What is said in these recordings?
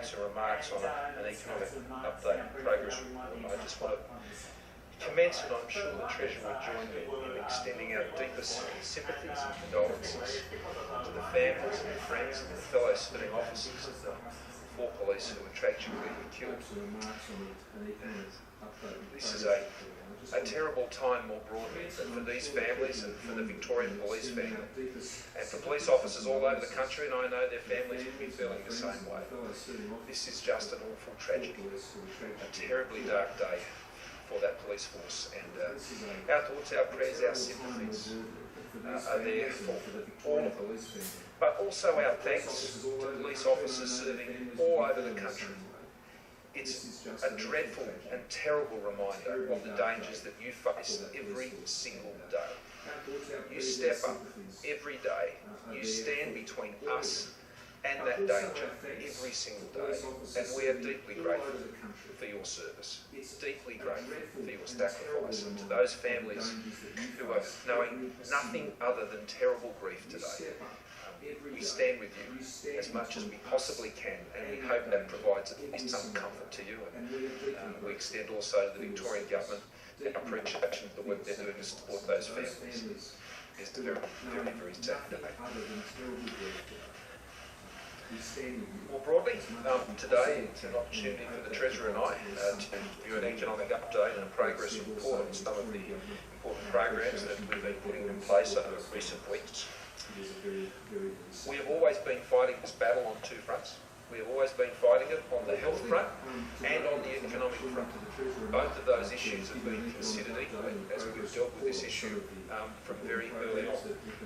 make some remarks on an economic update and progress report. I just want to commence, and I'm sure the Treasurer will join me in extending our deepest sympathies and condolences to the families and friends and the fellow serving officers of the 4 police who were tragically killed. This is a terrible time more broadly for these families and for the Victorian police family, and for police officers all over the country, and I know their families will be feeling the same way. This is just an awful tragedy, a terribly dark day for that police force, and our thoughts, our prayers, our sympathies are there for all of them, but also our thanks to police officers serving all over the country. It's a dreadful and terrible reminder of the dangers that you face every single day. You step up every day, you stand between us and that danger every single day, and we are deeply grateful for your service, deeply grateful for your sacrifice, and to those families who are knowing nothing other than terrible grief today. We stand with you as much as we possibly can, and we hope that provides at least some comfort to you. And we extend also to the Victorian Government our appreciation of the work they're doing to support those families. It's a very, very, very sad day. More broadly, today it's an opportunity for the Treasurer and I to view an economic update and a progress report on some of the important programs that we've been putting in place over recent weeks. We have always been fighting this battle on 2 fronts. We have always been fighting it on the health front and on the economic front. Both of those issues have been considered equally as we've dealt with this issue from very early on,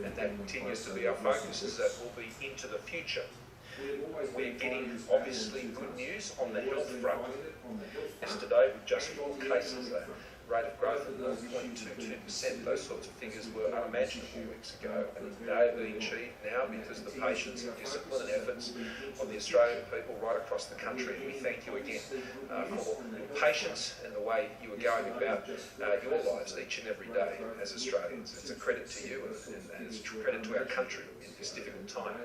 and that continues to be our focus as that will be into the future. We're getting obviously good news on the health front. Yesterday, with just 4 cases, a rate of growth of 0.22%, those sorts of figures were unimaginable weeks ago, and they are being achieved now because of the patience and discipline and efforts of the Australian people right across the country. And we thank you again for your patience and the way you are going about your lives each and every day as Australians. It's a credit to you and it's a credit to our country in this difficult time.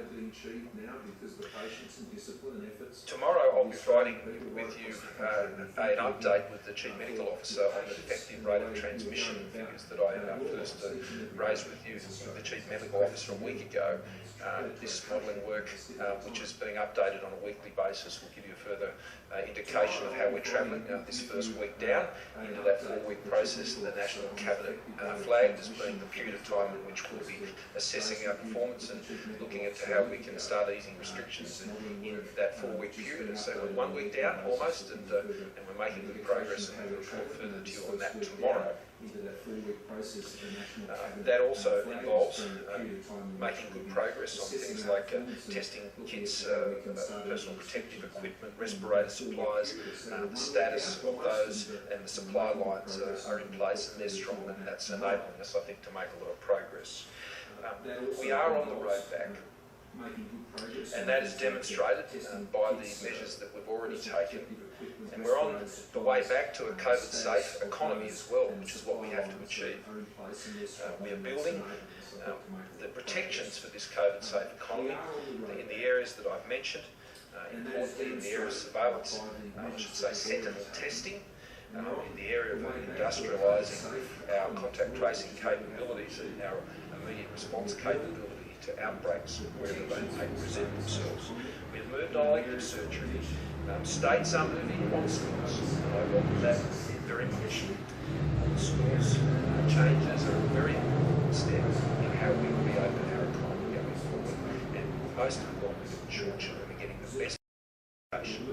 Tomorrow I'll be providing with you an update with the Chief Medical Officer on the effective rate of transmission figures that I first raised with you with the Chief Medical Officer a week ago. This modelling work, which is being updated on a weekly basis, will give you a further indication of how we're travelling this first week down into that 4-week process that the National Cabinet flagged as being the period of time in which we'll be assessing our performance and looking at how we can start easing restrictions in that 4-week period. And so we're 1 week down almost, and we're making good progress, and we'll report further to you on that tomorrow. That also involves making good progress on things like testing kits, personal protective equipment, respirator supplies. The status of those and the supply lines are in place, and they're strong, and that's enabling us, I think, to make a lot of progress. We are on the road back, and that is demonstrated by the measures that we've already taken. And we're on the way back to a COVID-safe economy as well, which is what we have to achieve. We are building the protections for this COVID-safe economy in the areas that I've mentioned, importantly in the area of surveillance, I should say sentinel testing, in the area of industrialising our contact tracing capabilities and our immediate response capability to outbreaks wherever they may present themselves. We've moved on elective surgery. States are moving on schools, and I welcome that very much. Schools changes are a very important step in how we reopen our economy going forward, and most importantly, ensure children are getting the best education.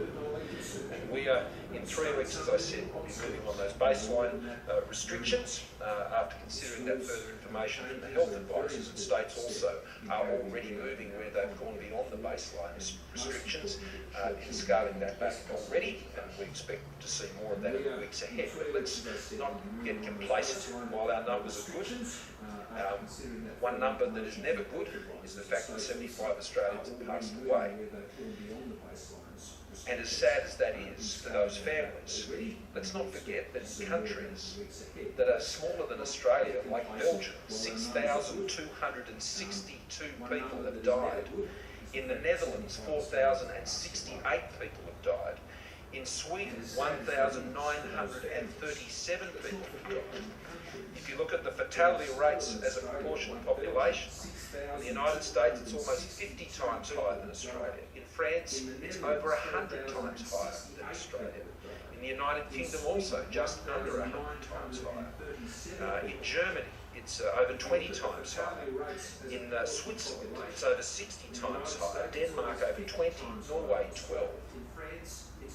And we are, in 3 weeks, as I said, we'll be moving on those baseline restrictions after considering that further information from the health advisors, and states also are already moving where they've gone beyond the baseline restrictions in scaling that back already, and we expect to see more of that in the weeks ahead. But let's not get complacent. While our numbers are good, one number that is never good is the fact that 75 Australians have passed away. And as sad as that is for those families, let's not forget that in countries that are smaller than Australia, like Belgium, 6,262 people have died In the Netherlands, 4,068 people have died. In Sweden, 1,937 people have died. If you look at the fatality rates as a proportion of population, in the United States it's almost 50 times higher than Australia. In France, it's over 100 times higher than Australia. In the United Kingdom also, just under 100 times higher. In Germany, it's over 20 times higher. In Switzerland, it's over 60 times higher. Denmark over 20, Norway 12.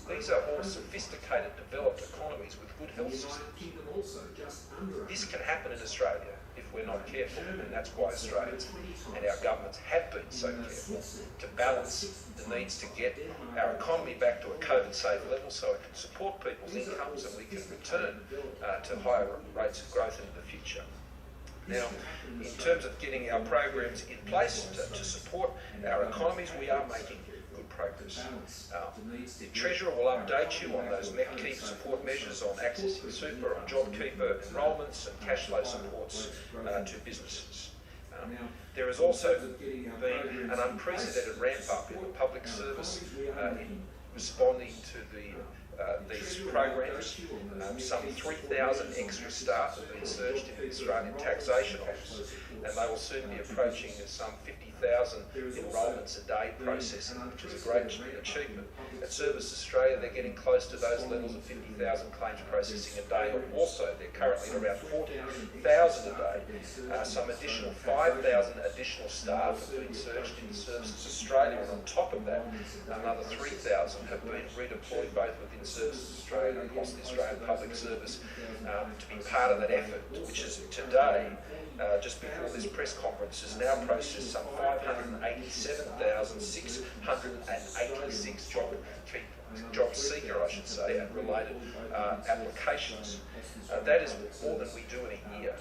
These are all sophisticated, developed economies with good health systems. This can happen in Australia if we're not careful, and that's why Australians and our governments have been so careful to balance the needs to get our economy back to a COVID-safe level so it can support people's incomes and we can return to higher rates of growth into the future. Now, in terms of getting our programs in place to support our economies, we are making good progress. The Treasurer will update you on those key support measures on accessing super, on JobKeeper enrolments and cash flow supports to businesses. There has also been an unprecedented ramp up in the public service in responding to these programs. Some 3,000 extra staff have been surged in the Australian Taxation Office, and they will soon be approaching some 50,000 enrolments a day processing, which is a great achievement. At Service Australia, they're getting close to those levels of 50,000 claims processing a day. Also, they're currently at around 40,000 a day. Some additional 5,000 additional staff have been surged in Services Australia, and on top of that, another 3,000 have been redeployed both within Services Australia and across the Australian Public Service to be part of that effort, which is today, just before this press conference, has now processed some 587,686 job seeker, I should say, and related applications. That is more than we do in a year,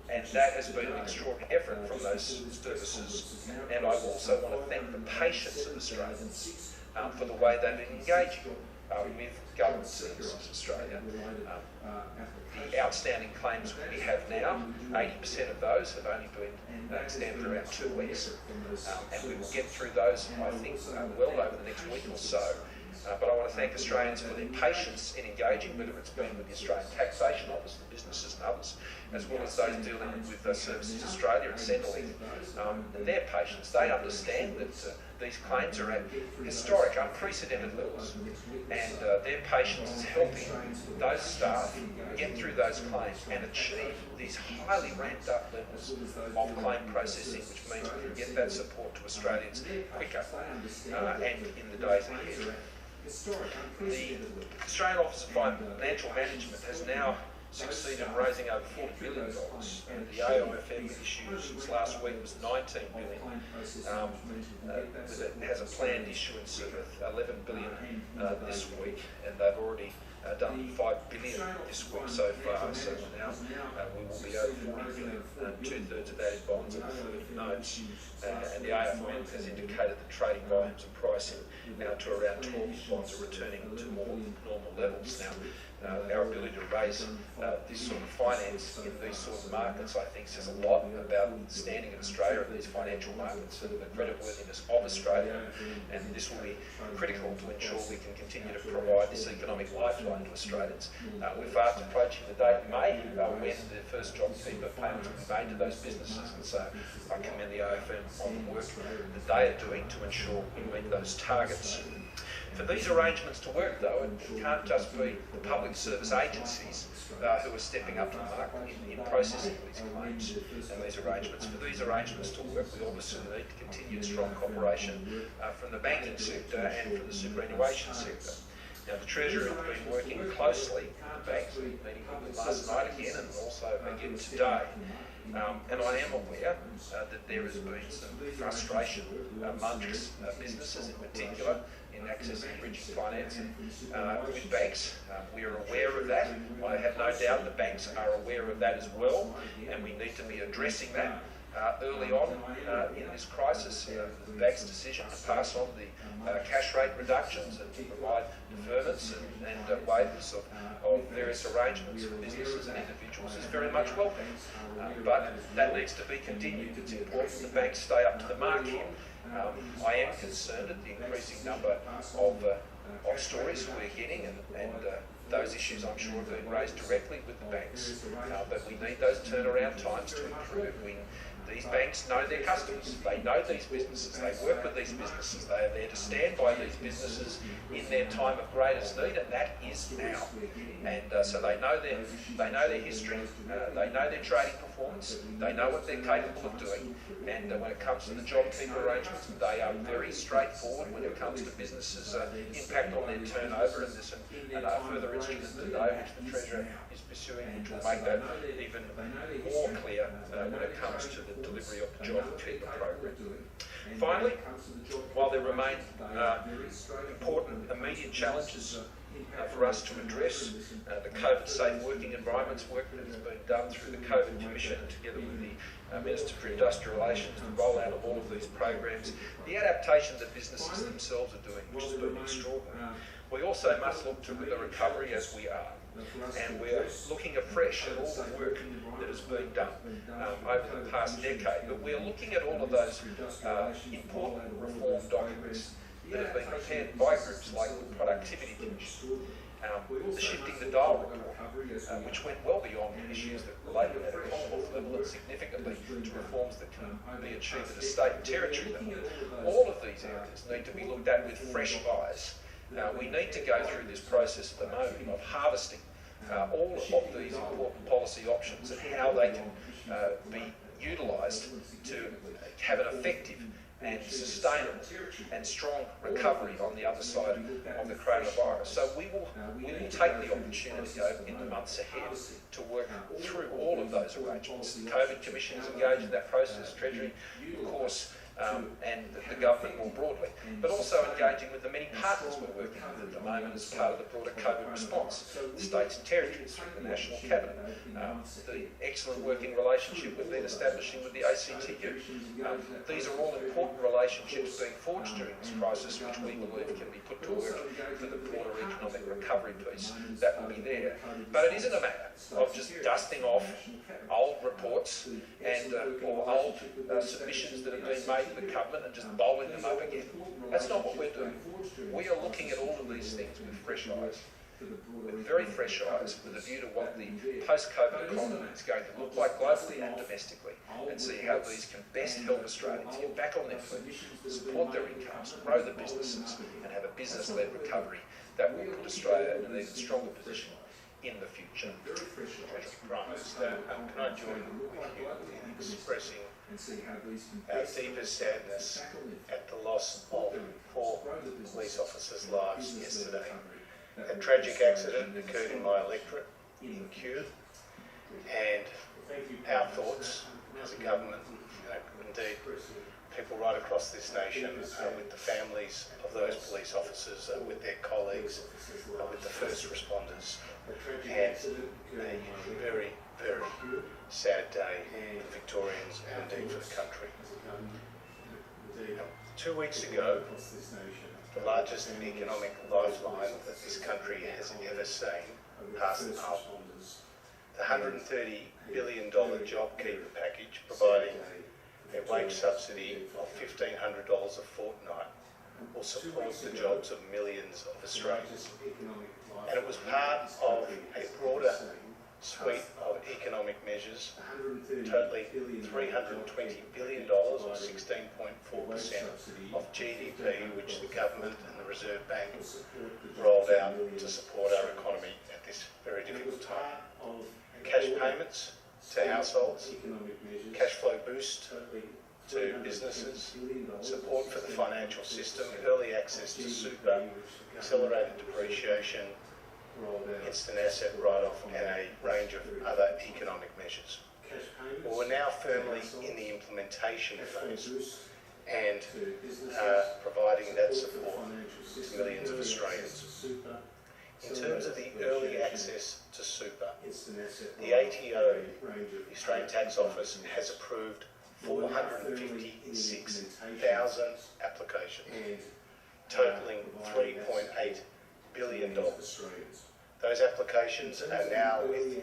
and that has been an extraordinary effort from those services. And I also want to thank the patience of Australians for the way they've been engaging with Government Services Australia. The outstanding claims we have now, 80% of those have only been extended around 2 weeks, and we will get through those, I think, well over the next week or so. But I want to thank Australians for their patience in engaging, whether it's been with the Australian Taxation Office, the businesses and others, as well as those dealing with Services Australia and Centrelink, and their patience. They understand that these claims are at historic, unprecedented levels, and their patience is helping those staff get through those claims and achieve these highly ramped up levels of claim processing, which means we can get that support to Australians quicker and in the days ahead. The Australian Office of Financial Management has now succeeded in raising over $40 billion, and the AIFM issue since last week was $19 billion. It has a planned issuance of $11 billion this week, and they've already done $5 billion this week so far. So now we will be over $40 billion, 2/3 of that in bonds and 1/3 in notes. And the AFM has indicated that trading volumes and pricing now to around 12 bonds are returning to more normal levels now. Our ability to raise this sort of finance in these sort of markets, I think, says a lot about the standing of Australia in these financial markets and the creditworthiness of Australia. And this will be critical to ensure we can continue to provide this economic lifeline to Australians. We're fast approaching the date in May when the first JobKeeper payments will be made to those businesses, and so I commend the AFM on the work that they are doing to ensure we meet those targets. For these arrangements to work, though, it can't just be the public service agencies who are stepping up to the mark in processing these claims and these arrangements. For these arrangements to work, we obviously need continued strong cooperation from the banking sector and from the superannuation sector. Now, the Treasurer has been working closely with the banks, meeting with them last night again and also again today. And I am aware that there has been some frustration amongst businesses in particular in accessing bridging financing with banks. We are aware of that. I have no doubt the banks are aware of that as well, and we need to be addressing that early on in this crisis. The bank's decision to pass on the cash rate reductions and to provide deferments and waivers of various arrangements for businesses and individuals is very much welcome. But that needs to be continued. It's important the banks stay up to the mark here I am concerned at the increasing number of stories we're getting, and those issues I'm sure have been raised directly with the banks, but we need those turnaround times to improve. These banks know their customers, they know these businesses, they work with these businesses, they are there to stand by these businesses in their time of greatest need, and that is now. And so they know their history, they know their trading performance, they know what they're capable of doing, and when it comes to the JobKeeper arrangements, they are very straightforward when it comes to businesses' impact on their turnover, and there's a further instrument today which the Treasurer is pursuing, which will make that even more clear when it comes to the delivery of the JobKeeper program. Finally, while there remain important immediate challenges for us to address, the COVID-safe working environments work that has been done through the COVID Commission together with the Minister for Industrial Relations, the rollout of all of these programs, the adaptation that businesses themselves are doing, which has been extraordinary. We also must look to the recovery as we are, and we're looking afresh at all the work that has been done over the past decade, but we're looking at all of those important reform documents that have been prepared by groups like the Productivity Commission, the Shifting the Dial report, which went well beyond issues that related at a Commonwealth level and significantly to reforms that can be achieved at a state and territory level. All of these areas need to be looked at with fresh eyes. We need to go through this process at the moment of harvesting all of these important policy options and how they can be utilised to have an effective and sustainable and strong recovery on the other side of the coronavirus. So we will take the opportunity in the months ahead to work through all of those arrangements. The COVID Commission is engaged in that process, Treasury, of course, and the government more broadly, but also engaging with the many partners we're working with at the moment as part of the broader COVID response, the states and territories through the National Cabinet, the excellent working relationship we've been establishing with the ACTU. These are all important relationships being forged during this crisis, which we believe can be put to work for the broader economic recovery piece that will be there. But it isn't a matter of just dusting off old reports and or old submissions that have been made to the government and just bowling them up again. That's not what we're doing. We are looking at all of these things with fresh eyes, with very fresh eyes, with a view to what the post-COVID economy is going to look like globally and domestically, and see how these can best help Australians get back on their feet, support their incomes, grow the businesses, and have a business-led recovery that will put Australia in an even stronger position in the future. Prime Minister, can I join with you in expressing our deepest sadness at the loss of 4 police officers' lives yesterday. A tragic accident occurred in my electorate in Kew, and our thoughts as a government, indeed people right across this nation, with the families of those police officers, with their colleagues, with the first responders, and a very, very sad day for Victorians and indeed for the country. 2 weeks ago, the largest economic lifeline that this country has ever seen passed up. The $130 billion JobKeeper package, providing a wage subsidy of $1,500 a fortnight, will support the jobs of millions of Australians. And it was part of a broader suite of economic measures, totaling $320 billion, or 16.4% of GDP, which the government and the Reserve Bank rolled out to support our economy at this very difficult time. Cash payments to households, cash flow boost to businesses, support for the financial system, early access to super, accelerated depreciation, instant asset write-off, and a range of other economic measures. Well, we're now firmly in the implementation phase and providing that support to millions of Australians. In terms of the early access to super, the ATO, the Australian Tax Office, has approved 456,000 applications, totalling $3.8 billion. Those applications are now with the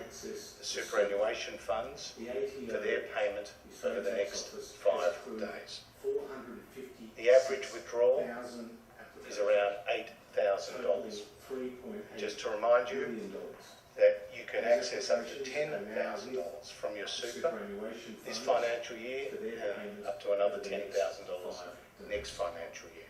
superannuation funds for their payment over the next 5 days. The average withdrawal is around $8,000. Just to remind you that you can access up to $10,000 from your super this financial year and up to another $10,000 next financial year.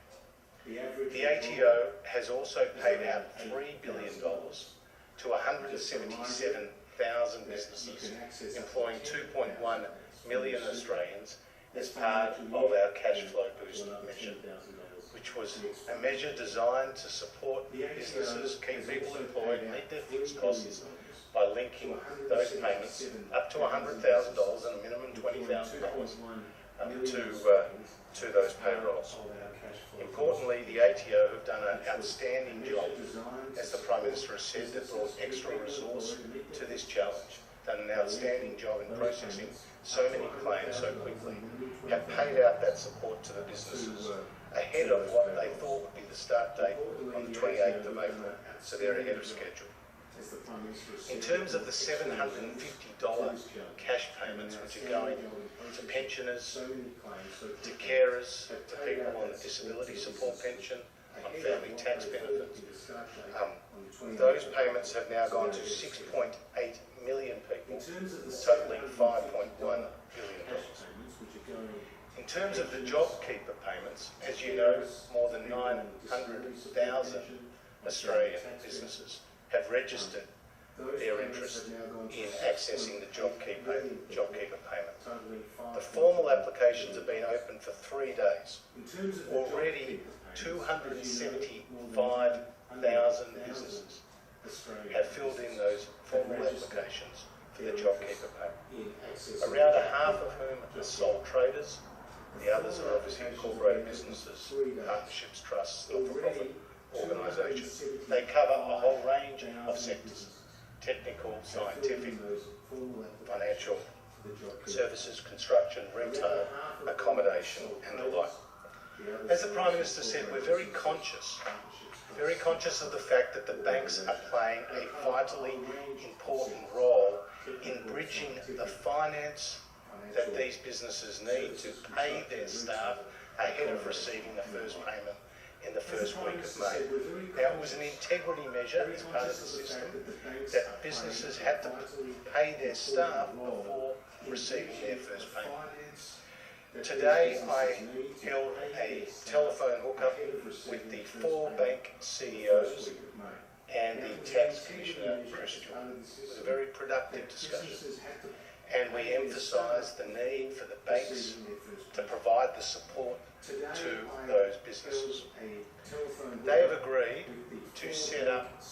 The ATO has also paid out $3 billion to 177,000 businesses, employing 2.1 million Australians as part of our cash flow boost measure, which was a measure designed to support businesses, keep people employed, meet their fixed costs by linking those payments up to $100,000 and a minimum $20,000 to those payrolls. Importantly, the ATO have done an outstanding job, as the Prime Minister has said, that brought extra resource to this challenge, done an outstanding job in processing so many claims so quickly, have paid out that support to the businesses ahead of what they thought would be the start date on the 28th of April, so they're ahead of schedule. In terms of the $750 cash payments which are going to pensioners, to carers, to people on the disability support pension, on family tax benefits, those payments have now gone to 6.8 million people, totalling $5.1 billion. In terms of the JobKeeper payments, as you know, more than 900,000 Australian businesses have registered their interest in accessing the JobKeeper payment. The formal applications have been open for 3 days. Already 275,000 businesses have filled in those formal applications for the JobKeeper payment. Around a half of whom are sole traders. The others are obviously incorporated businesses, partnerships, trusts, not-for-profit organisations. They cover a whole range of sectors: technical, scientific, financial, services, construction, retail, accommodation and the like. As the Prime Minister said, we're very conscious of the fact that the banks are playing a vitally important role in bridging the finance that these businesses need to pay their staff ahead of receiving the first payment in the first week of May. Now, it was an integrity measure as part of the system that businesses had to pay their staff before receiving their first payment. Today, I held a telephone hookup with the 4 bank CEOs and the Tax Commissioner, Christian. It was a very productive discussion. And we emphasised the need for the banks to provide the support to those businesses. They have agreed to set up,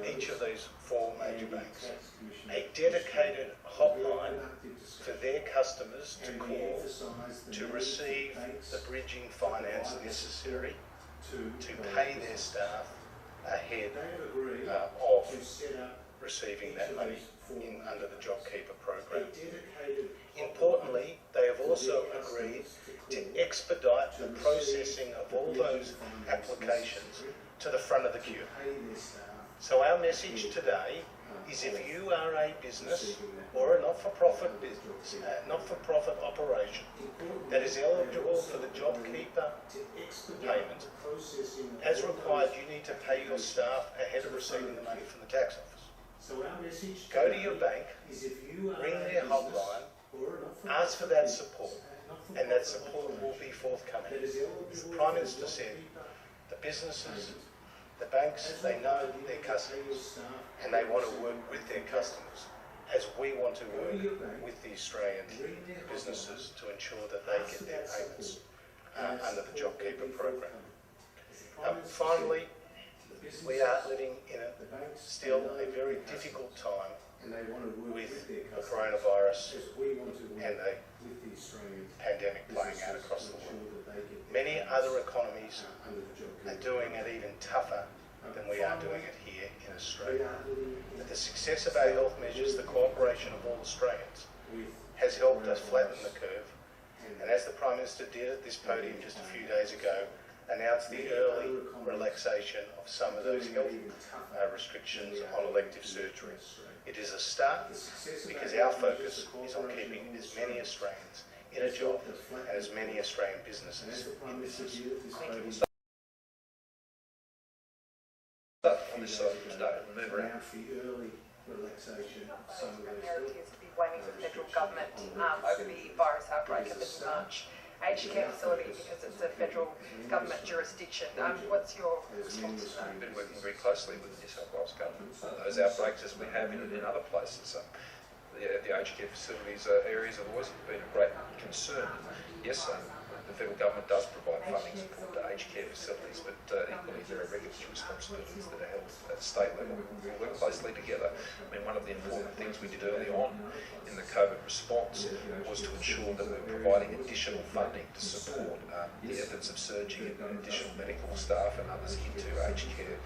each of these 4 major banks, a dedicated hotline for their customers to call to receive the bridging finance necessary to pay their staff ahead of receiving that money under the JobKeeper program. Importantly, they have also agreed to expedite the processing of all those applications to the front of the queue. So our message today is, if you are a business or a not-for-profit business, not-for-profit operation that is eligible for the JobKeeper payment, as required, you need to pay your staff ahead of receiving the money from the tax office. Go to your bank, ring their hotline, ask for that support, and that support will be forthcoming. As the Prime Minister said, the businesses, the banks, they know their customers and they want to work with their customers, as we want to work with the Australian businesses to ensure that they get their payments under the JobKeeper program. Finally, we are living in still a very difficult time with the coronavirus and the pandemic playing out across the world. Many other economies are doing it even tougher than we are doing it here in Australia. But the success of our health measures, the cooperation of all Australians, has helped us flatten the curve. And as the Prime Minister did at this podium just a few days ago, announced the early relaxation of some of those health restrictions on elective surgery. It is a start, because our focus is on keeping as many Australians in a job, as many Australian businesses in business. On this side today, move around. Narratives be blaming the federal government over the virus outbreak at the March aged care facility because it's a federal government jurisdiction. What's your response to that? We've been working very closely with the New South Wales government on those outbreaks as we have in other places. The aged care facilities areas have always been of great concern. Yes, the federal government does provide funding support to aged care facilities, but equally there are regulatory responsibilities that are held at state level. We work closely together. I mean, one of the important things we did early on in the COVID response was to ensure that we're providing additional funding to support the efforts of surging additional medical staff and others into aged care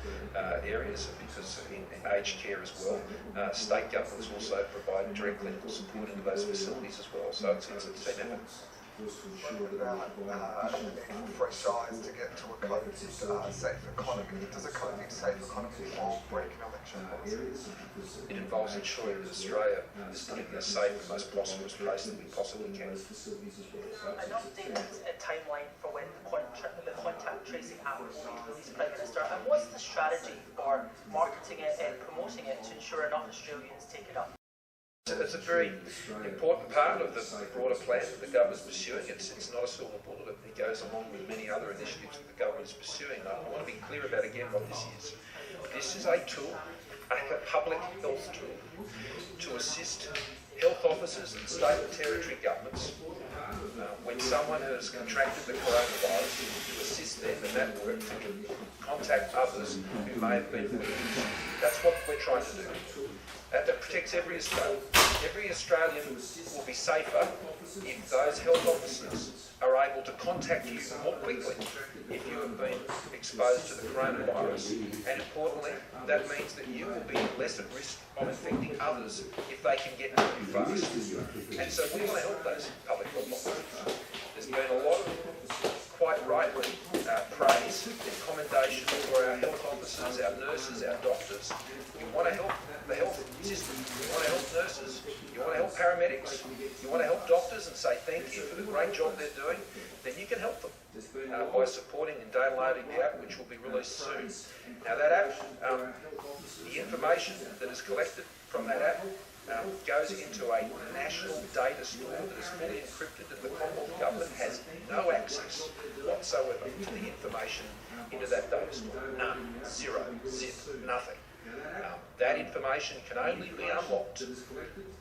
areas, because in aged care as well, state governments also provide direct clinical support into those facilities as well. So it's a team effort. About for Australians to get to a COVID-safe economy. Does a COVID-safe economy involve breaking election laws? It involves ensuring that Australia is still in the safe and most prosperous place that we possibly can. An updated timeline for when the contact tracing app will be released, Prime Minister, and what's the strategy for marketing it and promoting it to ensure enough Australians take it up? It's a very important part of the broader plan that the government is pursuing. It's not a silver bullet. It goes along with many other initiatives that the government is pursuing. I want to be clear about again what this is. This is a tool, a public health tool, to assist health officers and state and territory governments when someone has contracted the coronavirus, to assist them in that work to contact others who may have been affected. That's what we're trying to do. That protects every Australian. Every Australian will be safer if those health officers are able to contact you more quickly if you have been exposed to the coronavirus. And importantly, that means that you will be less at risk of infecting others if they can get to you fast. And so we want to help those public health officers. There's been a lot of, quite rightly, praise and commendation for our health officers, our nurses, our doctors. You want to help the health system, you want to help nurses, you want to help paramedics, you want to help doctors and say thank you for the great job they're doing, then you can help them by supporting and downloading the app, which will be released soon. Now that app, the information that is collected from that app goes into a national data store that is fully encrypted, and the Commonwealth Government has no access whatsoever to the information into that data store. None. Zero. Zip. Nothing. That information can only be unlocked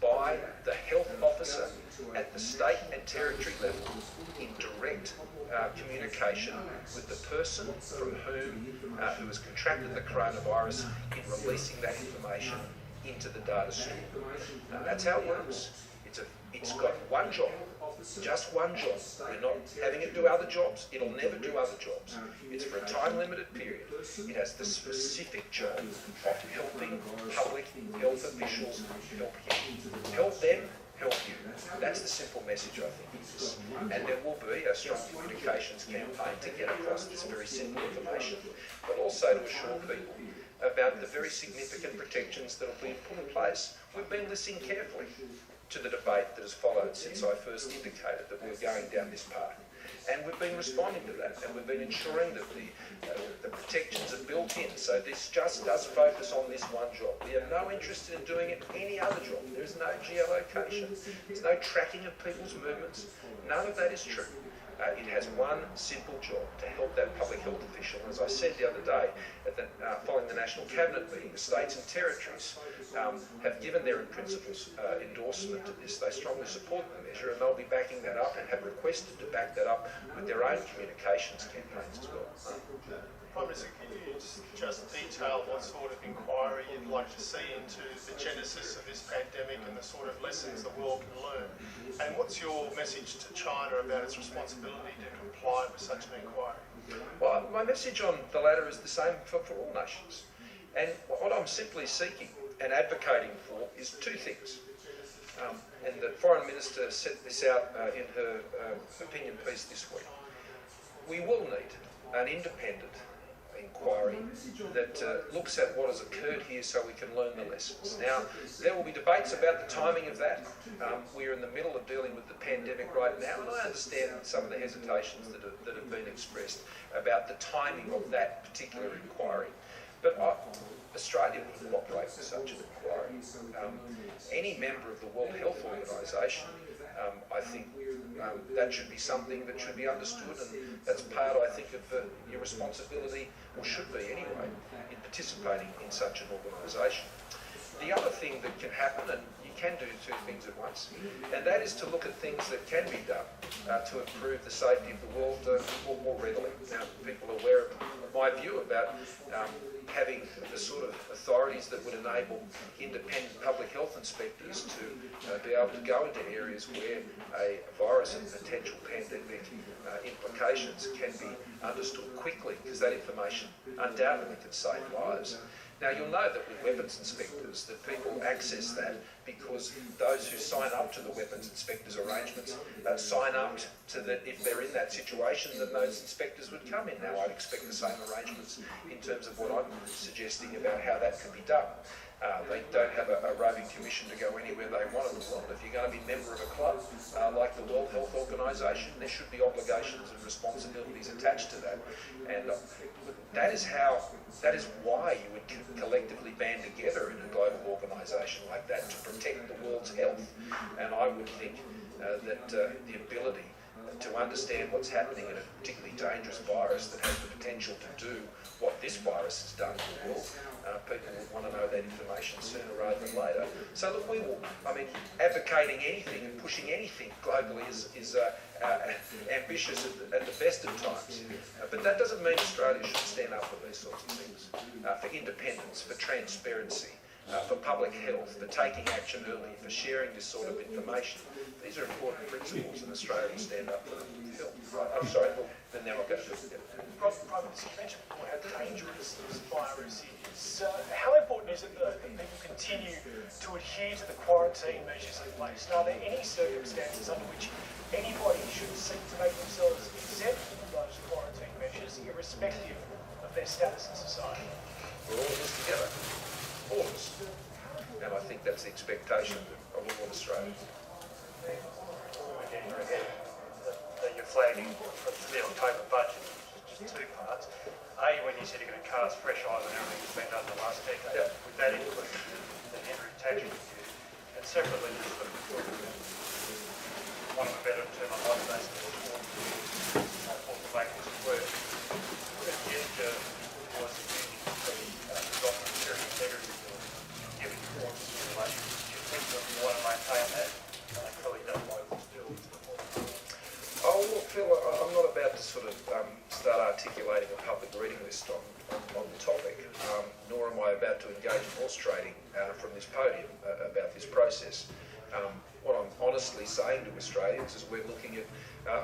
by the health officer at the state and territory level in direct communication with the person from who has contracted the coronavirus, in releasing that information into the data store. That's how it works. It's got one job, just one job. We're not having it do other jobs. It'll never do other jobs. It's for a time-limited period. It has the specific job of helping public health officials help you. Help them, help you. That's the simple message, I think, of this. And there will be a strong communications campaign to get across this very simple information, but also to assure people about the very significant protections that will be put in place. We've been listening carefully to the debate that has followed since I first indicated that we're going down this path. And we've been responding to that, and we've been ensuring that the protections are built in. So this just does focus on this one job. We have no interest in doing it any other job. There is no geolocation. There's no tracking of people's movements. None of that is true. It has one simple job: to help that public health official. As I said the other day, following the National Cabinet meeting, the states and territories have given their in-principles endorsement to this. They strongly support the measure, and they'll be backing that up and have requested to back that up with their own communications campaigns as well. Prime Minister, can you just detail what sort of inquiry you'd like to see into the genesis of this pandemic and the sort of lessons the world can learn? And what's your message to China about its responsibility to comply with such an inquiry? Well, my message on the latter is the same for all nations. And what I'm simply seeking and advocating for is two things. And the Foreign Minister set this out in her opinion piece this week. We will need an independent, inquiry that looks at what has occurred here so we can learn the lessons. Now, there will be debates about the timing of that. We're in the middle of dealing with the pandemic right now, and I understand some of the hesitations that have been expressed about the timing of that particular inquiry. But Australia would cooperate with such an inquiry. Any member of the World Health Organisation, I think that should be something that should be understood, and that's part, I think, of your responsibility, or should be anyway, in participating in such an organisation. The other thing that can happen, and you can do two things at once, and that is to look at things that can be done to improve the safety of the world more readily. Now, people are aware of my view about having the sort of authorities that would enable independent public health inspectors to be able to go into areas where a virus and potential pandemic implications can be understood quickly, because that information undoubtedly can save lives. Now, you'll know that with weapons inspectors, that people access that because those who sign up to the weapons inspectors arrangements sign up to that if they're in that situation, then those inspectors would come in. Now, I'd expect the same arrangements in terms of what I'm suggesting about how that can be done. They don't have a roving commission to go anywhere they want in the world. If you're going to be a member of a club like the World Health Organisation, there should be obligations and responsibilities attached to that. And that is why you would collectively band together in a global organisation like that to protect the world's health. And I would think that the ability to understand what's happening in a particularly dangerous virus that has the potential to do what this virus has done to the world, people would want to know that information sooner rather than later. So look, advocating anything and pushing anything globally is ambitious at the best of times. But that doesn't mean Australia should stand up for these sorts of things, for independence, for transparency, for public health, for taking action early, for sharing this sort of information. These are important principles, and Australia will stand up for them. I'm sorry, well, then now I'll go to it. Prime Minister, you mentioned before how dangerous this virus is. How important is it that people continue to adhere to the quarantine measures in place? And are there any circumstances under which anybody should seek to make themselves exempt from those quarantine measures, irrespective of their status in society? We're all in this together. All of us. And I think that's the expectation of all Australians. You're flagging for the October budget, just two parts. A, when you said you're going to cast fresh eyes on everything that's been done in the last decade, with that include the Henry tax review, and separately, just one of the better term I like to say, for the vacancy of work. The gesture was the document security integrity bill, giving performance stimulation. Do you think that you want to maintain that? I clearly don't like this bill. Oh, look, Phil, I'm not about to sort of start articulating a public reading list on the topic, nor am I about to engage in horse trading from this podium about this process. What I'm honestly saying to Australians is we're looking at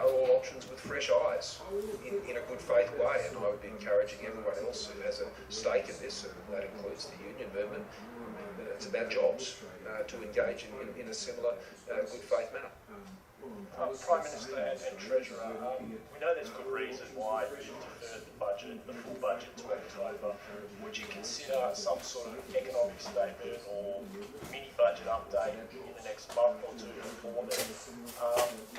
all options with fresh eyes in a good faith way, and I would be encouraging everyone else who has a stake in this, and that includes the union movement. It's about jobs to engage in a similar good faith manner. Prime Minister and Treasurer, we know there's good reason why you deferred the full budget to October. Would you consider some sort of economic statement or mini budget update in the next month or two before then?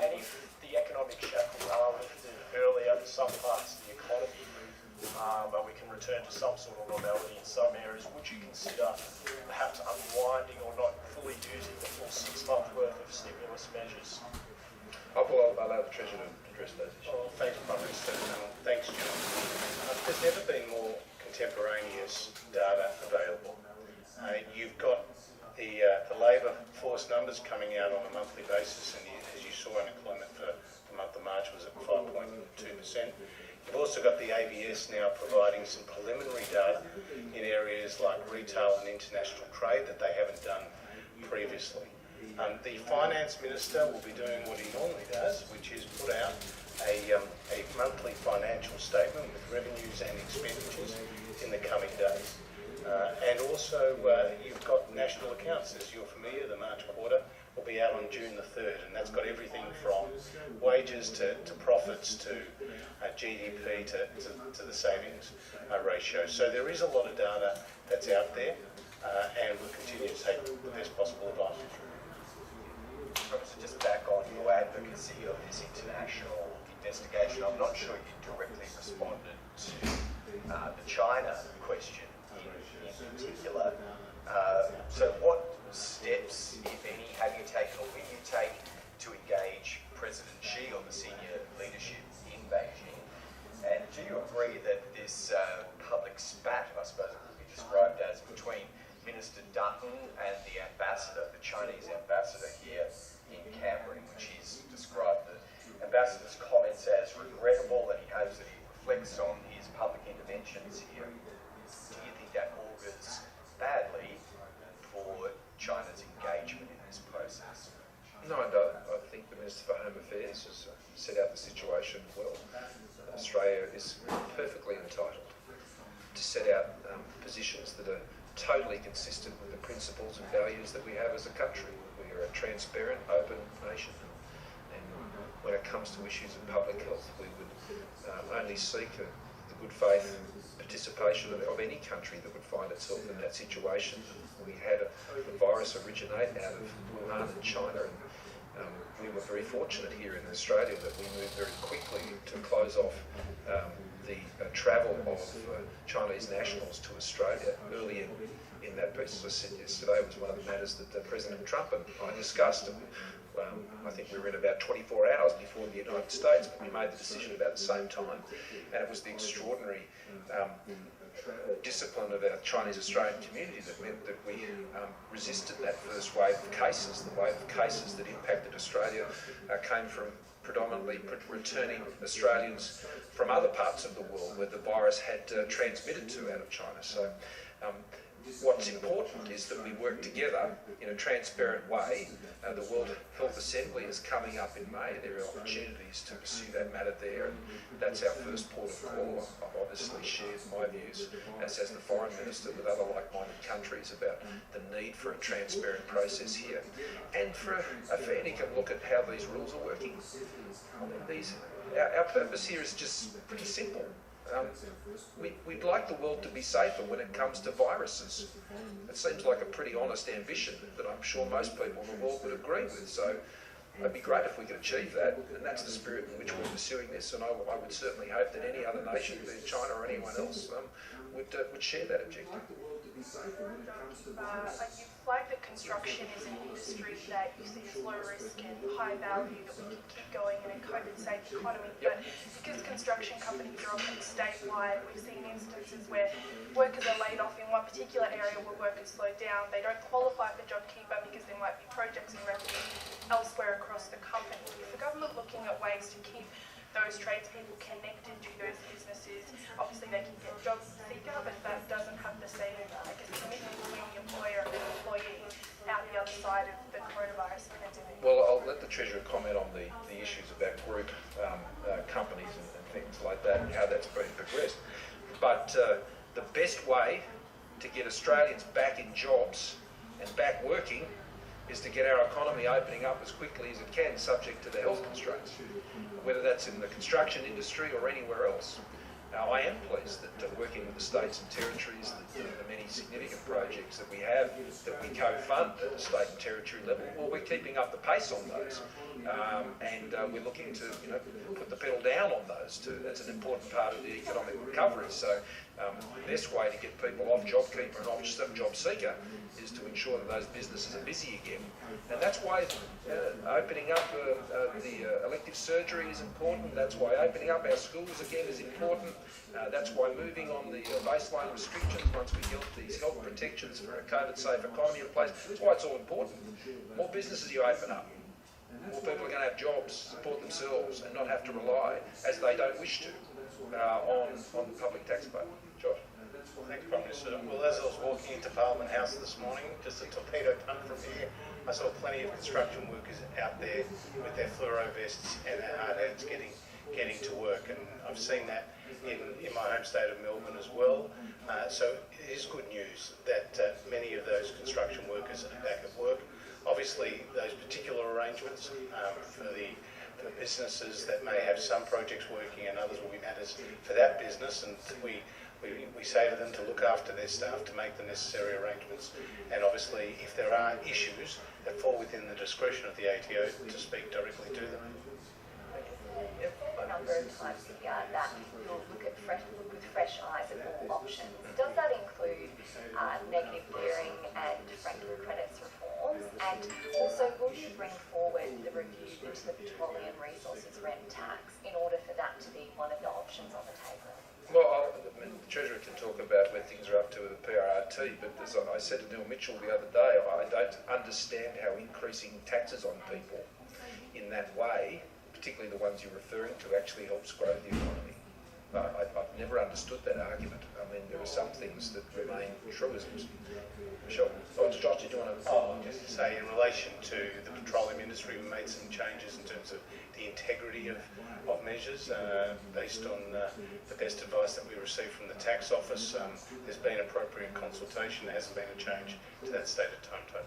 And if the economic shackles are lifted earlier in some parts of the economy, but we can return to some sort of normality in some areas, would you consider perhaps unwinding or not fully using the full 6 month worth of stimulus measures? I'll allow the Treasurer to address those issues. Well, thanks, Prime Minister. Thanks, John. There's never been more contemporaneous data available. You've got the labour force numbers coming out on a monthly basis, and as you saw, unemployment for the month of March was at 5.2%. You've also got the ABS now providing some preliminary data in areas like retail and international trade that they haven't done previously. The Finance Minister will be doing what he normally does, which is put out a monthly financial statement with revenues and expenditures in the coming days. And also you've got national accounts, as you're familiar, the March quarter will be out on June the 3rd, and that's got everything from wages to profits to GDP to the savings ratio. So there is a lot of data that's out there, and we'll continue to take the best possible advice. Professor, just back on your advocacy of this international investigation, I'm not sure you directly responded to the China question in particular. So what steps, if any, have you taken or will you take to engage President Xi or the senior leadership in Beijing? And do you agree that this public spat, I suppose it could be described as, between Minister Dutton and the ambassador, the Chinese ambassador here in Canberra, in which he's described the ambassador's comments as regrettable, and he hopes that he reflects on his public interventions here? Do you think that augurs badly for China's engagement in this process? No, I don't. I think the Minister for Home Affairs has set out the situation well. Australia is perfectly entitled to set out positions that are totally consistent with the principles and values that we have as a country. We are a transparent, open nation, and when it comes to issues of public health, we would only seek the good faith participation of any country that would find itself in that situation. We had the virus originate out of Wuhan in China, and we were very fortunate here in Australia that we moved very quickly to close off the travel of Chinese nationals to Australia early in that piece. As I said yesterday, it was one of the matters that President Trump and I discussed. And, I think we were in about 24 hours before the United States, but we made the decision about the same time. And it was the extraordinary discipline of our Chinese Australian community that meant that we resisted that first wave of cases. The wave of cases that impacted Australia came from predominantly returning Australians from other parts of the world where the virus had transmitted to out of China. So what's important is that we work together in a transparent way. The World Health Assembly is coming up in May. There are opportunities to pursue that matter there, and that's our first port of call. I've obviously shared my views, as has the Foreign Minister, with other like-minded countries about the need for a transparent process here, and for a fair look at how these rules are working. I mean, our purpose here is just pretty simple. We'd like the world to be safer when it comes to viruses. It seems like a pretty honest ambition that I'm sure most people in the world would agree with. So it'd be great if we could achieve that, and that's the spirit in which we're pursuing this. And I would certainly hope that any other nation, be it China or anyone else, would share that objective. You flagged that construction is an industry that you see as low risk and high value, that we can keep going in a COVID-safe economy. But because construction companies are often statewide, we've seen instances where workers are laid off in one particular area where work is slowed down. They don't qualify for JobKeeper because there might be projects and revenue elsewhere across the company. Is the government looking at ways to keep those tradespeople connected to those businesses? Obviously they can get job seeker, but that doesn't have the same, commitment between the employer and the employee out the other side of the coronavirus pandemic. Well, I'll let the Treasurer comment on the issues about group companies and things like that and how that's been progressed. But the best way to get Australians back in jobs and back working is to get our economy opening up as quickly as it can, subject to the health constraints, whether that's in the construction industry or anywhere else. Now, I am pleased that working with the states and territories, the many significant projects that we have, that we co-fund at the state and territory level, well, we're keeping up the pace on those. And we're looking to put the pedal down on those too. That's an important part of the economic recovery. So the best way to get people off JobKeeper and off JobSeeker is to ensure that those businesses are busy again. And that's why opening up the elective surgery is important. That's why opening up our schools again is important. That's why moving on the baseline restrictions once we get these health protections for a COVID-safe economy in place, that's why it's all important. More businesses you open up, more people are going to have jobs, support themselves, and not have to rely, as they don't wish to, on the public taxpayer. Josh. Thanks, Prime Minister. Well, as I was walking into Parliament House this morning, just a torpedo punt from here, I saw plenty of construction workers out there with their fluoro vests and their hard hats getting to work, and I've seen that in my home state of Melbourne as well. So it is good news that many of those construction workers are back at work. Obviously, those particular arrangements for businesses that may have some projects working and others will be matters for that business, and we say to them to look after their staff, to make the necessary arrangements, and obviously if there are issues that fall within the discretion of the ATO, to speak directly to them. A number of times here that you'll look with fresh eyes at all options. Does that include negative gearing and franking credits reforms? And also, will you bring forward the review into the petroleum resources rent tax in order for that to be one of the options on the table? Well, the Treasurer can talk about where things are up to with the PRRT, but as I said to Neil Mitchell the other day, I don't understand how increasing taxes on people in that way, particularly the ones you're referring to, actually helps grow the economy. I've never understood that argument. I mean, there are some things that remain truisms. Michelle, Josh, did you want to... Just to say, in relation to the petroleum industry, we made some changes in terms of the integrity of measures based on the best advice that we received from the tax office. There's been appropriate consultation. There hasn't been a change to that stated timetable.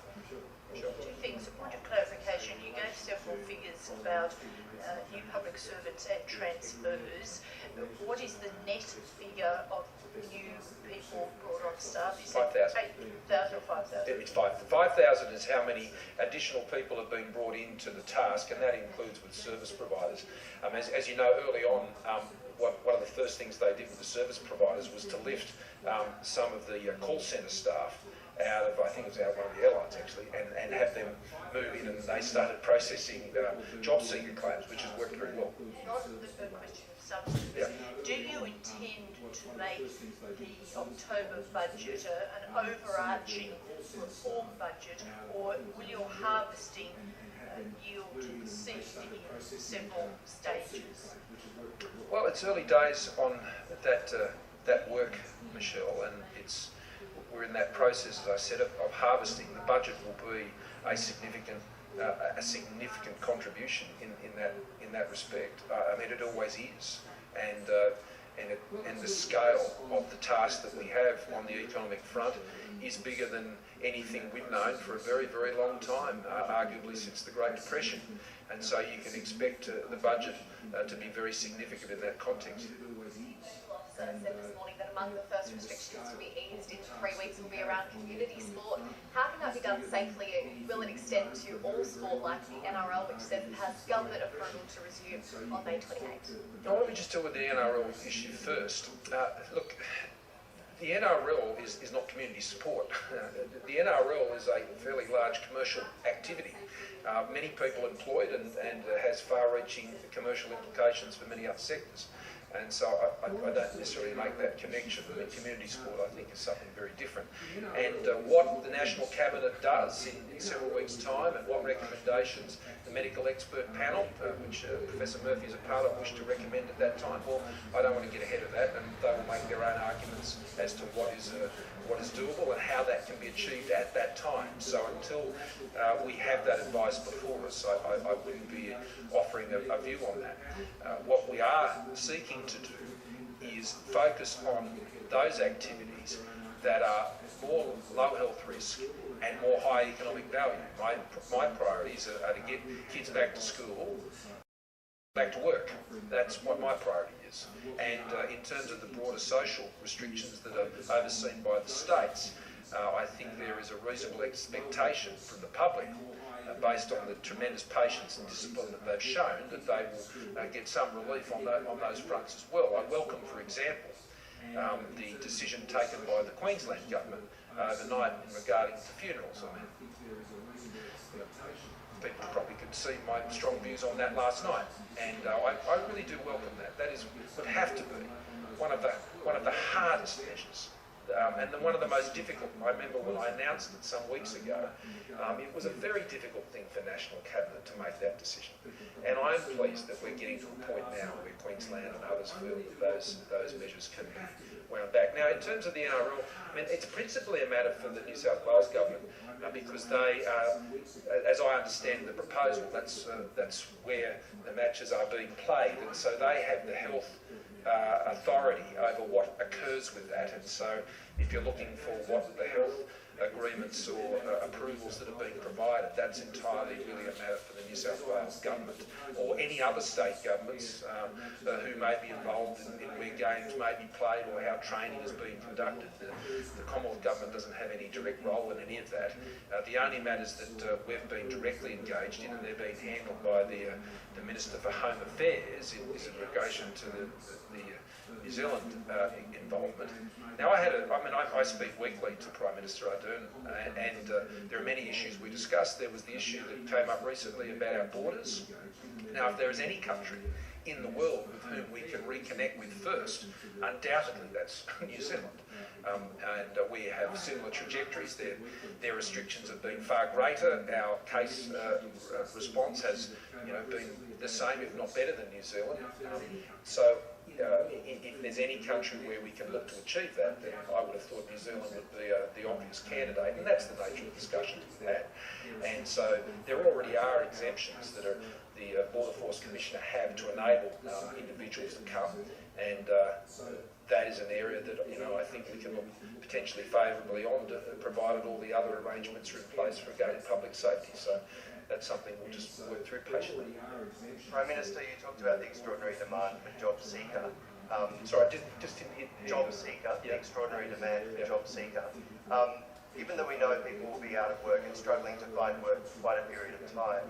Two things. A point of clarification. You gave several figures about new public servants and transfers. What is the net figure of new people brought on staff? 5,000. 8,000 or 5,000? It's 5,000 is how many additional people have been brought into the task, and that includes with service providers. As you know, early on, one of the first things they did with the service providers was to lift some of the call centre staff out of, I think it was out of one of the airlines actually, and have them move in, and they started processing job seeker claims, which has worked very well. Not the question of substance. Yeah. Do you intend to make the October budget an overarching reform budget, or will your harvesting yield seed in several stages? Well, it's early days on that work, Michelle, and we're in that process, as I said, of harvesting. The budget will be a significant contribution in that respect. I mean, it always is, and the scale of the task that we have on the economic front is bigger than anything we've known for a very, very long time, arguably since the Great Depression. And so you can expect the budget to be very significant in that context. Said this morning that among the first restrictions to be eased in 3 weeks will be around community sport. How can that be done safely, and will it extend to all sport like the NRL, which says it has government approval to resume on May 28th? Now, let me just deal with the NRL issue first. Look, the NRL is not community sport. The NRL is a fairly large commercial activity. Many people employed and has far-reaching commercial implications for many other sectors. And so I don't necessarily make that connection. I mean, community sport, I think, is something very different. And what the National Cabinet does in several weeks' time, and what recommendations the medical expert panel, which Professor Murphy is a part of, wish to recommend at that time, well, I don't want to get ahead of that, and they will make their own arguments as to what is doable and how that can be achieved at that time. So until we have that advice before us, I wouldn't be offering a view on that. What we are seeking to do is focus on those activities that are more low health risk and more high economic value. My priorities are to get kids back to school, back to work. That's what my priority is. And in terms of the broader social restrictions that are overseen by the states, I think there is a reasonable expectation from the public, based on the tremendous patience and discipline that they've shown, that they will get some relief on those fronts as well. I welcome, for example, the decision taken by the Queensland government overnight regarding the funerals. I mean, people probably could see my strong views on that last night, and I really do welcome that. That would have to be one of the hardest measures. And then one of the most difficult. I remember when I announced it some weeks ago, it was a very difficult thing for National Cabinet to make that decision. And I'm pleased that we're getting to a point now where Queensland and others feel that those measures can be wound back. Now, in terms of the NRL, I mean, it's principally a matter for the New South Wales government because they, as I understand the proposal, that's where the matches are being played, and so they have the health authority over what occurs with that. And so if you're looking for what the health agreements or approvals that are being provided. That's entirely really a matter for the New South Wales government or any other state governments who may be involved in where games may be played or how training is being conducted. The Commonwealth government doesn't have any direct role in any of that. The only matters that we've been directly engaged in, and they're being handled by the Minister for Home Affairs, is in relation to the New Zealand involvement. Now, I speak weekly to Prime Minister Ardern, and there are many issues we discussed. There was the issue that came up recently about our borders. Now, if there is any country in the world with whom we can reconnect with first, undoubtedly that's New Zealand. And we have similar trajectories. Their restrictions have been far greater. Our case response has been the same, if not better, than New Zealand. So if there's any country where we can look to achieve that, then I would have thought New Zealand would be the obvious candidate, and that's the nature of the discussions we've had. And so there already are exemptions that the Border Force Commissioner have to enable individuals to come, and that is an area that I think we can look potentially favourably on, provided all the other arrangements are in place for regarding public safety. So that's something we'll just work through patiently. Prime Minister, you talked about the extraordinary demand for job seeker. Sorry, just didn't hit job seeker, the extraordinary demand for job seeker. Given that we know people will be out of work and struggling to find work for quite a period of time,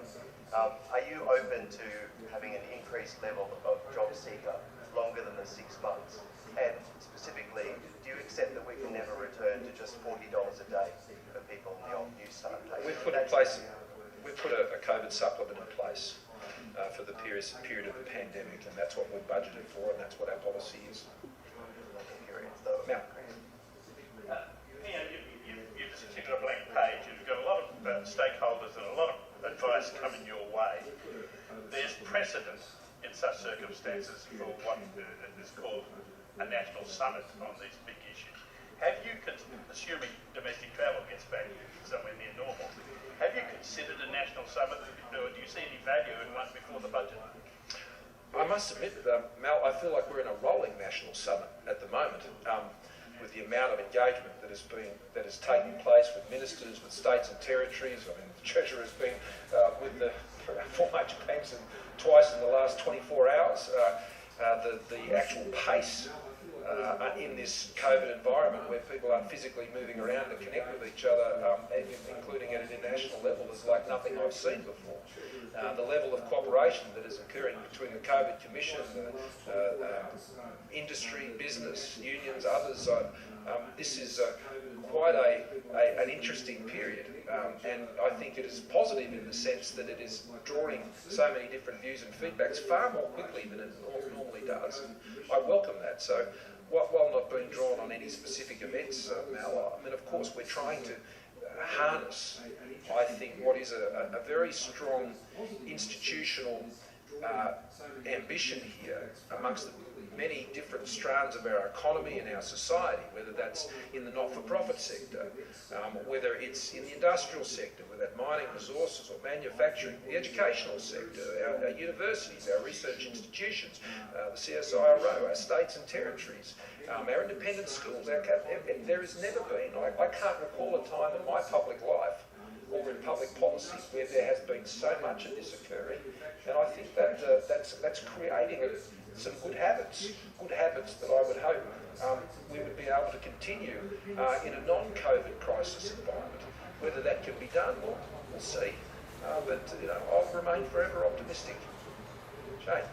are you open to having an increased level of job seeker longer than the 6 months? And specifically, do you accept that we can never return to just $40 a day for people in the old New Start pay? We've put a COVID supplement in place for the period of the pandemic, and that's what we've budgeted for, and that's what our policy is. Now, you've seen a blank page. You've got a lot of stakeholders and a lot of advice coming your way. There's precedent in such circumstances for what is called a national summit on these big issues. Have you, assuming domestic travel gets back somewhere near normal, have you considered a national summit? Do you see any value in one before the budget? I must admit, Mal, I feel like we're in a rolling national summit at the moment, with the amount of engagement that is taking place with ministers, with states and territories. I mean, the Treasurer has been with the 4 major banks twice in the last 24 hours. The actual pace in this COVID environment, where people are physically moving around to connect with each other, including at an international level, is like nothing I've seen before. The level of cooperation that is occurring between the COVID Commission, industry, business, unions, others, this is quite an interesting period, and I think it is positive in the sense that it is drawing so many different views and feedbacks far more quickly than it normally does, and I welcome that. So while not being drawn on any specific events, Mal, I mean, of course, we're trying to harness, I think, what is a very strong institutional ambition here amongst the many different strands of our economy and our society, whether that's in the not-for-profit sector, whether it's in the industrial sector, whether that's mining resources or manufacturing, the educational sector, our universities, our research institutions, the CSIRO, our states and territories, our independent schools. There has never been, I can't recall a time in my public life or in public policy where there has been so much of this occurring, and I think that that's creating some good habits that I would hope we would be able to continue in a non-COVID crisis environment. Whether that can be done, we'll see. But I'll remain forever optimistic. Shane.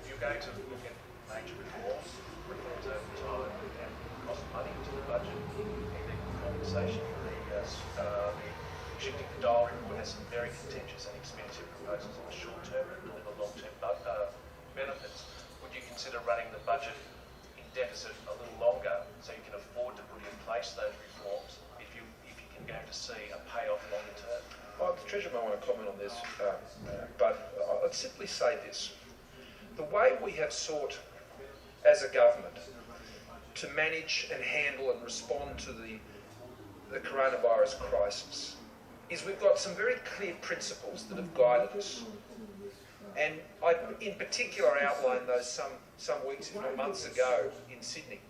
You're going to look at major reforms over time and cost money to the budget. Any compensation for the shifting the dial report has some very contentious and expensive proposals on the short term and deliver long-term benefits. Would you consider running the budget in deficit a little longer so you can afford to put in place those reforms if you can go to see a payoff longer term? Well, the Treasurer might want to comment on this, but I'd simply say this. The way we have sought as a government to manage and handle and respond to the coronavirus crisis is we've got some very clear principles that have guided us. And I, in particular, outlined those some weeks, if not months ago, in Sydney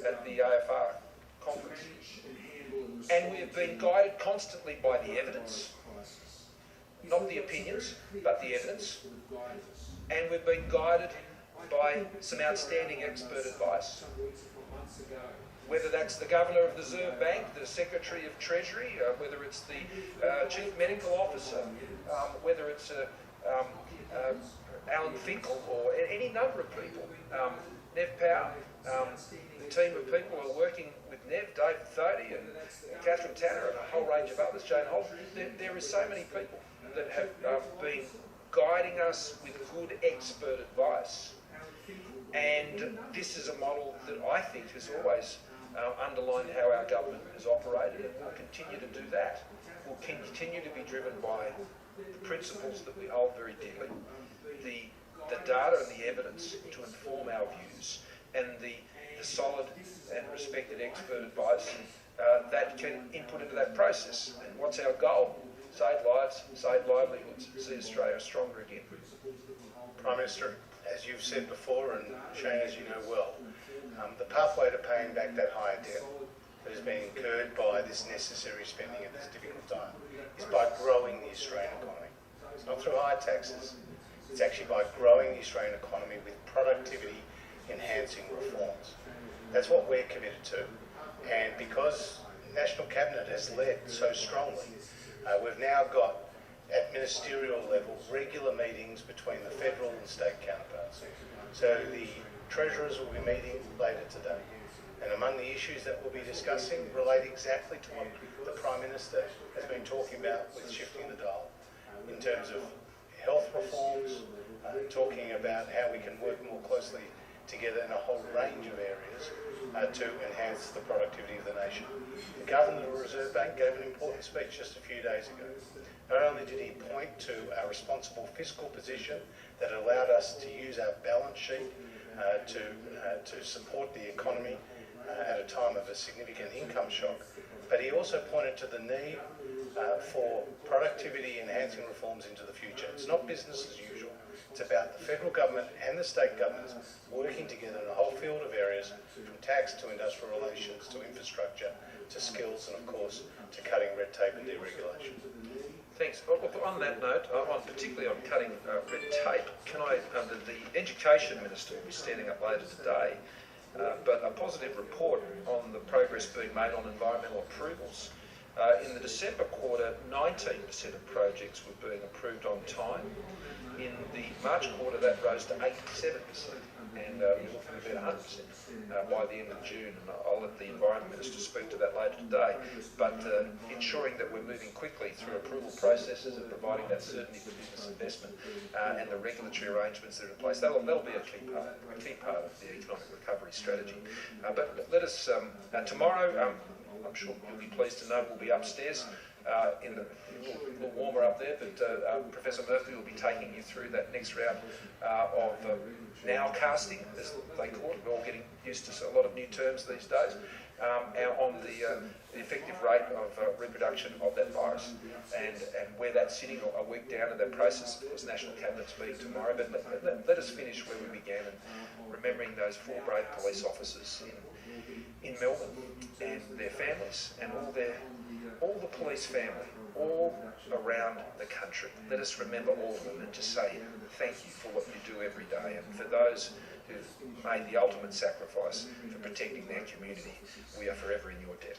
at the AFR conference. And we have been guided constantly by the evidence, not the opinions, but the evidence. And we've been guided by some outstanding expert advice. Whether that's the Governor of the Reserve Bank, the Secretary of Treasury, whether it's the Chief Medical Officer, whether it's Alan Finkel or any number of people, Nev Power, the team of people who are working with Nev, David Thody and Catherine Tanner and a whole range of others, Jane Holt. There is so many people that have been guiding us with good expert advice. And this is a model that I think has always underlined how our government has operated, and will continue to do that. Will continue to be driven by the principles that we hold very dearly, the data and the evidence to inform our views, and the solid and respected expert advice that can input into that process. And what's our goal? Save lives, save livelihoods, see Australia stronger again. Prime Minister, as you've said before, and Shane, as you know well, the pathway to paying back that higher debt that has been incurred by this necessary spending at this difficult time is by growing the Australian economy. It's not through higher taxes, it's actually by growing the Australian economy with productivity enhancing reforms. That's what we're committed to. And because the National Cabinet has led so strongly, we've now got, at ministerial level, regular meetings between the federal and state counterparts. So the Treasurers will be meeting later today. And among the issues that we'll be discussing relate exactly to what the Prime Minister has been talking about with shifting the dial, in terms of health reforms, talking about how we can work more closely together in a whole range of areas to enhance the productivity of the nation. The Governor of the Reserve Bank gave an important speech just a few days ago. Not only did he point to a responsible fiscal position that allowed us to use our balance sheet to support the economy at a time of a significant income shock, but he also pointed to the need for productivity enhancing reforms into the future. It's not business as usual. It's about the federal government and the state governments working together in a whole field of areas, from tax to industrial relations to infrastructure to skills and, of course, to cutting red tape and deregulation. Thanks. Well, look, on that note, particularly on cutting red tape, the Education Minister will be standing up later today, but a positive report on the progress being made on environmental approvals. In the December quarter, 19% of projects were being approved on time. In the March quarter, that rose to 87%, and we're looking at about 100% by the end of June. And I'll let the Environment Minister speak to that later today. But ensuring that we're moving quickly through approval processes and providing that certainty for business investment and the regulatory arrangements that are in place, that'll be a key part of the economic recovery strategy. But let us, tomorrow, I'm sure you'll be pleased to know we'll be upstairs in the a little warmer up there, but Professor Murphy will be taking you through that next round of nowcasting, as they call it. We're all getting used to a lot of new terms these days, on the effective rate of reproduction of that virus and where that's sitting a week down in that process. Of course, National Cabinet's meeting tomorrow, but let us finish where we began, and remembering those 4 brave police officers in Melbourne and their families and all the police family all around the country. Let us remember all of them and just say thank you for what you do every day, and for those who've made the ultimate sacrifice for protecting their community. We are forever in your debt.